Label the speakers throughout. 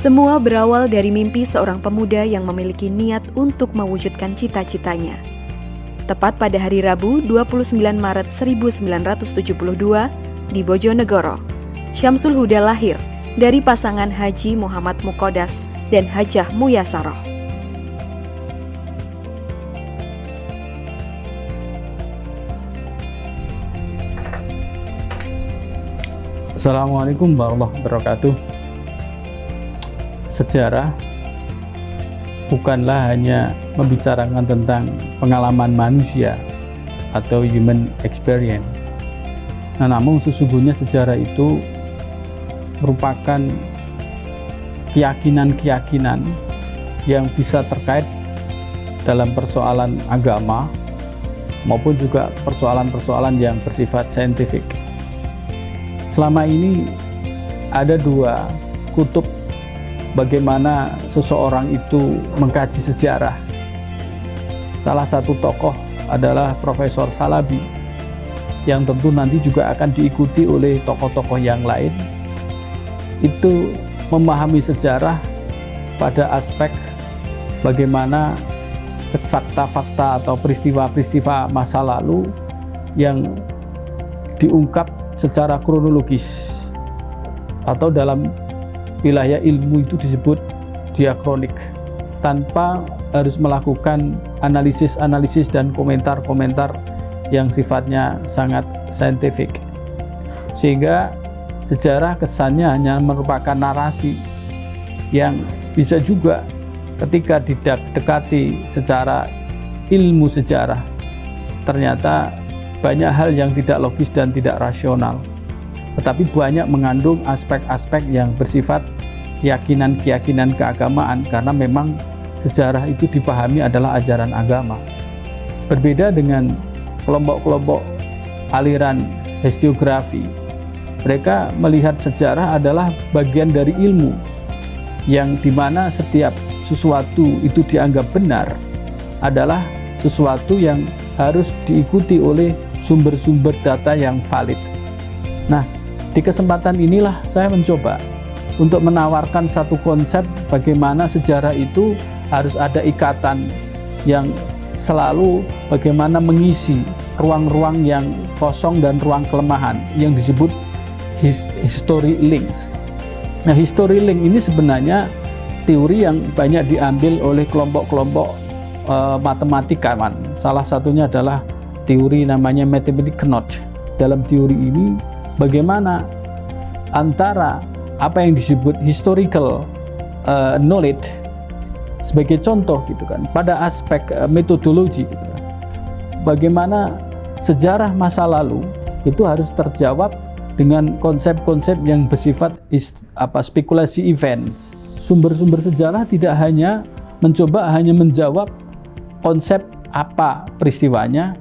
Speaker 1: Semua berawal dari mimpi seorang pemuda yang memiliki niat untuk mewujudkan cita-citanya. Tepat pada hari Rabu 29 Maret 1972 di Bojonegoro, Syamsul Huda lahir dari pasangan Haji Muhammad Muqaddas dan Hajah Muyasaroh.
Speaker 2: Assalamualaikum warahmatullahi wabarakatuh. Sejarah bukanlah hanya membicarakan tentang pengalaman manusia atau human experience. Namun sesungguhnya sejarah itu merupakan keyakinan-keyakinan yang bisa terkait dalam persoalan agama maupun juga persoalan-persoalan yang bersifat saintifik. Selama ini ada dua kutub bagaimana seseorang itu mengkaji sejarah. Salah satu tokoh adalah Profesor Salabi, yang tentu nanti juga akan diikuti oleh tokoh-tokoh yang lain. Itu memahami sejarah pada aspek bagaimana fakta-fakta atau peristiwa-peristiwa masa lalu yang diungkap secara kronologis, atau dalam wilayah ilmu itu disebut diakronik, tanpa harus melakukan analisis-analisis dan komentar-komentar yang sifatnya sangat saintifik, sehingga sejarah kesannya hanya merupakan narasi yang bisa juga ketika didekati secara ilmu sejarah ternyata banyak hal yang tidak logis dan tidak rasional, tetapi banyak mengandung aspek-aspek yang bersifat keyakinan-keyakinan keagamaan, karena memang sejarah itu dipahami adalah ajaran agama. Berbeda dengan kelompok-kelompok aliran historiografi, mereka melihat sejarah adalah bagian dari ilmu, yang dimana setiap sesuatu itu dianggap benar adalah sesuatu yang harus diikuti oleh sumber-sumber data yang valid. Nah, di kesempatan inilah saya mencoba untuk menawarkan satu konsep bagaimana sejarah itu harus ada ikatan yang selalu bagaimana mengisi ruang-ruang yang kosong dan ruang kelemahan yang disebut history links. Nah, history link ini sebenarnya teori yang banyak diambil oleh kelompok-kelompok matematikawan. Salah satunya adalah teori namanya mathematical knot. Dalam teori ini bagaimana antara apa yang disebut historical knowledge sebagai contoh gitu kan, pada aspek metodologi gitu kan, bagaimana sejarah masa lalu itu harus terjawab dengan konsep-konsep yang bersifat spekulasi event. Sumber-sumber sejarah tidak hanya menjawab konsep apa peristiwanya,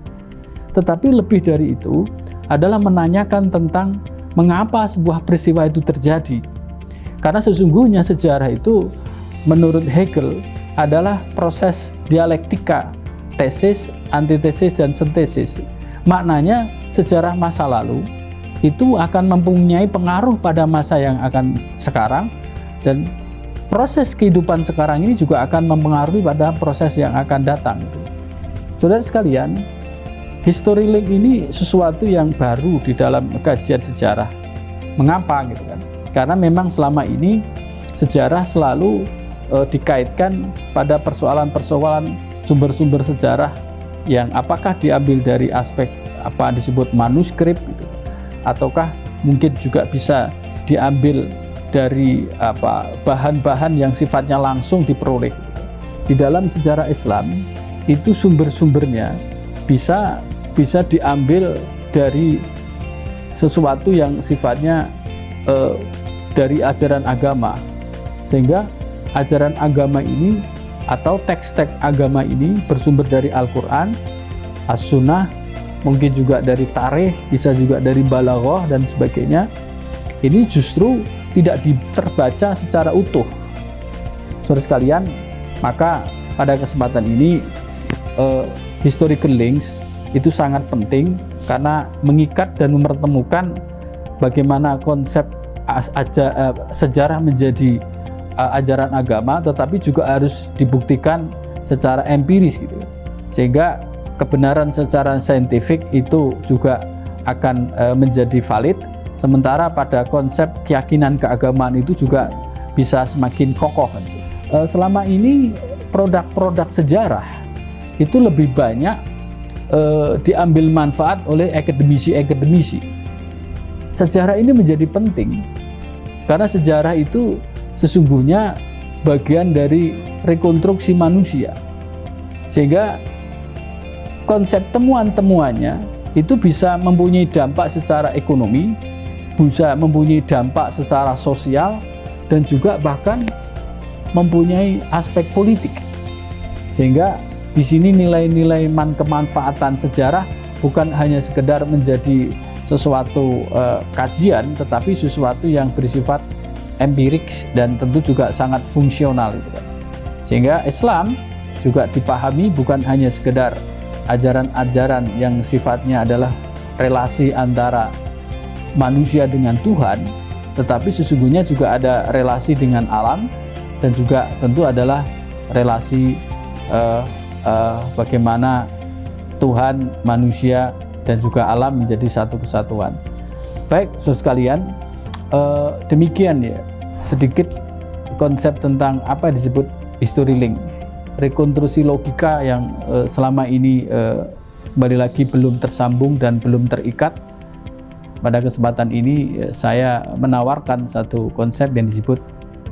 Speaker 2: tetapi lebih dari itu adalah menanyakan tentang mengapa sebuah peristiwa itu terjadi. Karena sesungguhnya sejarah itu menurut Hegel adalah proses dialektika, tesis, antitesis, dan sintesis. Maknanya sejarah masa lalu itu akan mempunyai pengaruh pada masa yang akan sekarang, dan proses kehidupan sekarang ini juga akan mempengaruhi pada proses yang akan datang. Saudara sekalian, history link ini sesuatu yang baru di dalam kajian sejarah. Mengapa gitu kan? Karena memang selama ini sejarah selalu dikaitkan pada persoalan-persoalan sumber-sumber sejarah yang apakah diambil dari aspek apa disebut manuskrip gitu, ataukah mungkin juga bisa diambil dari bahan-bahan yang sifatnya langsung diperoleh. Di dalam sejarah Islam itu sumber-sumbernya bisa diambil dari sesuatu yang sifatnya dari ajaran agama, sehingga ajaran agama ini atau teks-teks agama ini bersumber dari Al-Quran, As-Sunnah, mungkin juga dari tarikh, bisa juga dari balaghah dan sebagainya. Ini justru tidak terbaca secara utuh. Saudara sekalian, maka pada kesempatan ini historical links itu sangat penting karena mengikat dan mempertemukan bagaimana konsep sejarah menjadi ajaran agama, tetapi juga harus dibuktikan secara empiris gitu. Sehingga kebenaran secara saintifik itu juga akan menjadi valid, sementara pada konsep keyakinan keagamaan itu juga bisa semakin kokoh. Selama ini produk-produk sejarah itu lebih banyak diambil manfaat oleh akademisi-akademisi. Sejarah ini menjadi penting karena sejarah itu sesungguhnya bagian dari rekonstruksi manusia, sehingga konsep temuan-temuannya itu bisa mempunyai dampak secara ekonomi, bisa mempunyai dampak secara sosial, dan juga bahkan mempunyai aspek politik. Sehingga di sini nilai-nilai kemanfaatan sejarah bukan hanya sekedar menjadi sesuatu kajian, tetapi sesuatu yang bersifat empirik dan tentu juga sangat fungsional. Sehingga Islam juga dipahami bukan hanya sekedar ajaran-ajaran yang sifatnya adalah relasi antara manusia dengan Tuhan, tetapi sesungguhnya juga ada relasi dengan alam, dan juga tentu adalah relasi bagaimana Tuhan, manusia, dan juga alam menjadi satu kesatuan. Baik, saudara sekalian, demikian ya sedikit konsep tentang apa yang disebut history link, rekonstruksi logika yang selama ini kembali lagi belum tersambung dan belum terikat. Pada kesempatan ini saya menawarkan satu konsep yang disebut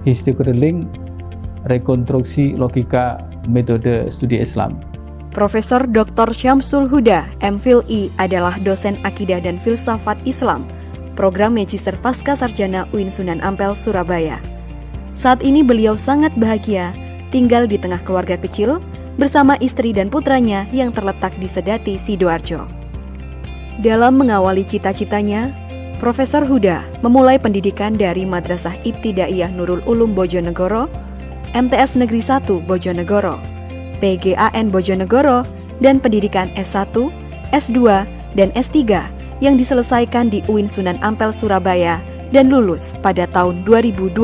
Speaker 2: history link, rekonstruksi logika metode studi Islam.
Speaker 1: Profesor Dr. Syamsul Huda, MPhil.I, adalah dosen akidah dan filsafat Islam, program Magister Pasca Sarjana UIN Sunan Ampel, Surabaya. Saat ini beliau sangat bahagia tinggal di tengah keluarga kecil bersama istri dan putranya yang terletak di Sedati, Sidoarjo. Dalam mengawali cita-citanya, Profesor Huda memulai pendidikan dari Madrasah Ibtidaiyah Nurul Ulum Bojonegoro, MTS Negeri 1 Bojonegoro, PGAN Bojonegoro, dan pendidikan S1, S2, dan S3 yang diselesaikan di UIN Sunan Ampel, Surabaya, dan lulus pada tahun 2012.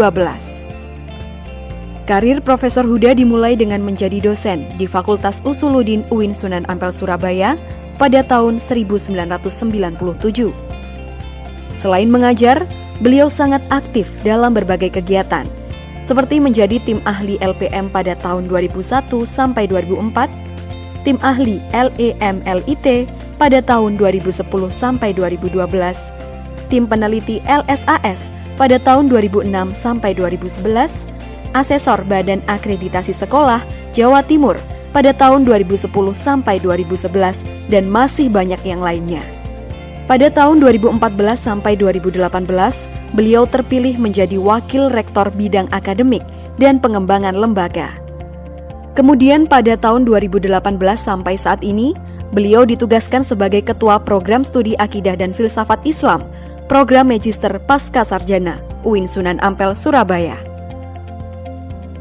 Speaker 1: Karir Profesor Huda dimulai dengan menjadi dosen di Fakultas Usuluddin UIN Sunan Ampel, Surabaya pada tahun 1997. Selain mengajar, beliau sangat aktif dalam berbagai kegiatan, seperti menjadi tim ahli LPM pada tahun 2001 sampai 2004, tim ahli LEM-LIT pada tahun 2010 sampai 2012, tim peneliti LSAS pada tahun 2006 sampai 2011, asesor Badan Akreditasi Sekolah Jawa Timur pada tahun 2010 sampai 2011, dan masih banyak yang lainnya. Pada tahun 2014 sampai 2018, beliau terpilih menjadi Wakil Rektor Bidang Akademik dan Pengembangan Lembaga. Kemudian pada tahun 2018 sampai saat ini, beliau ditugaskan sebagai Ketua Program Studi Akidah dan Filsafat Islam, Program Magister Pasca Sarjana, UIN Sunan Ampel, Surabaya.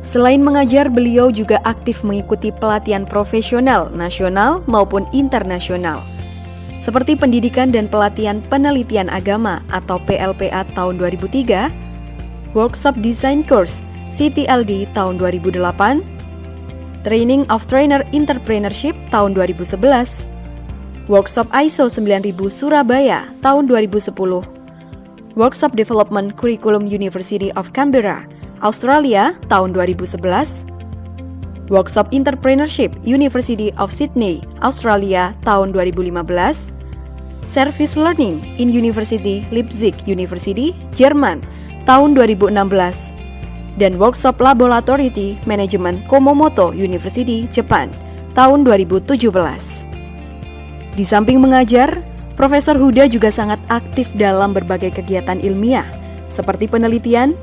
Speaker 1: Selain mengajar, beliau juga aktif mengikuti pelatihan profesional nasional maupun internasional, seperti Pendidikan dan Pelatihan Penelitian Agama atau PLPA tahun 2003, Workshop Design Course CTLD tahun 2008, Training of Trainer Entrepreneurship tahun 2011, Workshop ISO 9000 Surabaya tahun 2010, Workshop Development Curriculum University of Canberra, Australia tahun 2011, Workshop Entrepreneurship University of Sydney, Australia tahun 2015, Service Learning in University Leipzig University, Jerman tahun 2016, dan Workshop Laboratory Management Kumamoto University, Jepang tahun 2017. Di samping mengajar, Profesor Huda juga sangat aktif dalam berbagai kegiatan ilmiah, seperti penelitian,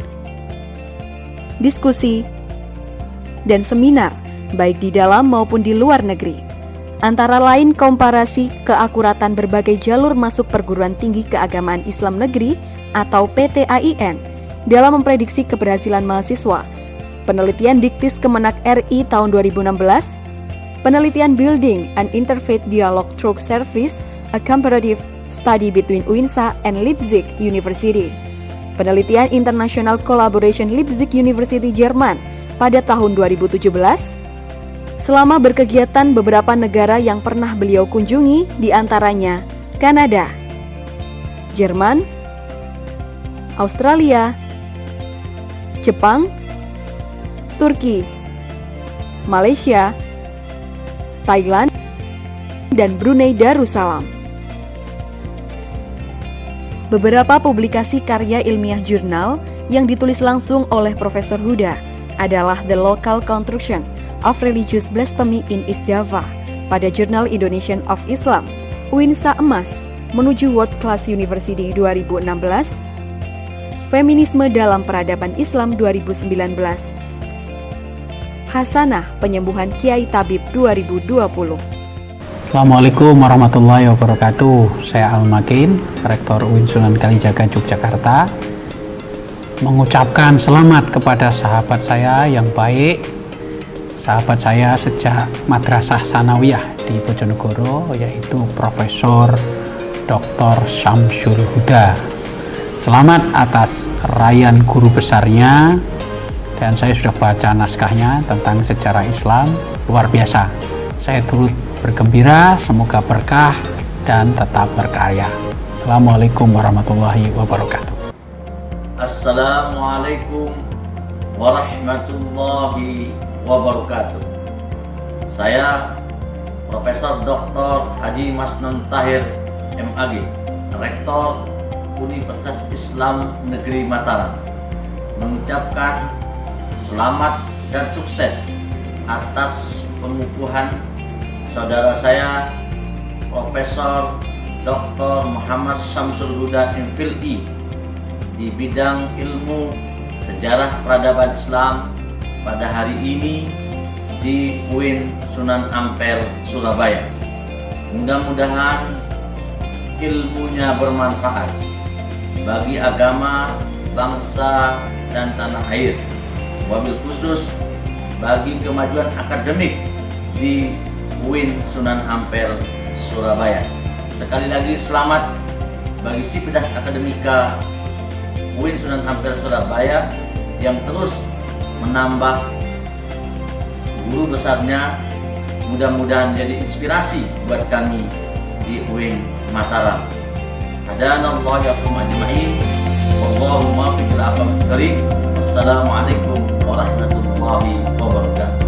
Speaker 1: diskusi, dan seminar, baik di dalam maupun di luar negeri. Antara lain komparasi keakuratan berbagai jalur masuk perguruan tinggi keagamaan Islam negeri atau PTAIN dalam memprediksi keberhasilan mahasiswa, penelitian Diktis Kemenak RI tahun 2016, penelitian Building an Interfaith Dialogue Through Service, a Comparative Study Between UINSA and Leipzig University, Penelitian International Collaboration Leipzig University Jerman pada tahun 2017, selama berkegiatan beberapa negara yang pernah beliau kunjungi diantaranya Kanada, Jerman, Australia, Jepang, Turki, Malaysia, Thailand, dan Brunei Darussalam. Beberapa publikasi karya ilmiah jurnal yang ditulis langsung oleh Profesor Huda adalah The Local Construction of Religious Blasphemy in East Java pada Jurnal Indonesian of Islam, Uinsa Emas menuju World Class University 2016, Feminisme dalam Peradaban Islam 2019, Hasanah Penyembuhan Kiai Tabib 2020.
Speaker 3: Assalamualaikum warahmatullahi wabarakatuh. Saya Al-Makin, Rektor UIN Sunan Kalijaga Yogyakarta, mengucapkan selamat kepada sahabat saya yang baik, sahabat saya sejak Madrasah Sanawiyah di Bojonegoro, yaitu Profesor Dr. Syamsul Huda. Selamat atas raihan guru besarnya, dan saya sudah baca naskahnya tentang sejarah Islam, luar biasa. Saya turut bergembira, semoga berkah dan tetap berkarya. Assalamualaikum warahmatullahi wabarakatuh.
Speaker 4: Assalamualaikum warahmatullahi wabarakatuh. Saya Profesor Dr. Haji Masnun Tahir MAG, Rektor Universitas Islam Negeri Mataram, mengucapkan selamat dan sukses atas pengukuhan saudara saya Profesor Dr. Muhammad Syamsul Huda MPhil.I di bidang ilmu sejarah peradaban Islam pada hari ini di UIN Sunan Ampel, Surabaya. Mudah-mudahan ilmunya bermanfaat bagi agama, bangsa, dan tanah air, wabil khusus bagi kemajuan akademik di UIN Sunan Ampel, Surabaya. Sekali lagi selamat bagi Sivitas Akademika UIN Sunan Ampel, Surabaya yang terus menambah guru besarnya. Mudah-mudahan menjadi inspirasi buat kami di UIN Mataram. Hadanallahu wa iyyakum ajma'in. Wallahumma muwaffiq ila aqwamit thoriq. Wassalamualaikum warahmatullahi wabarakatuh.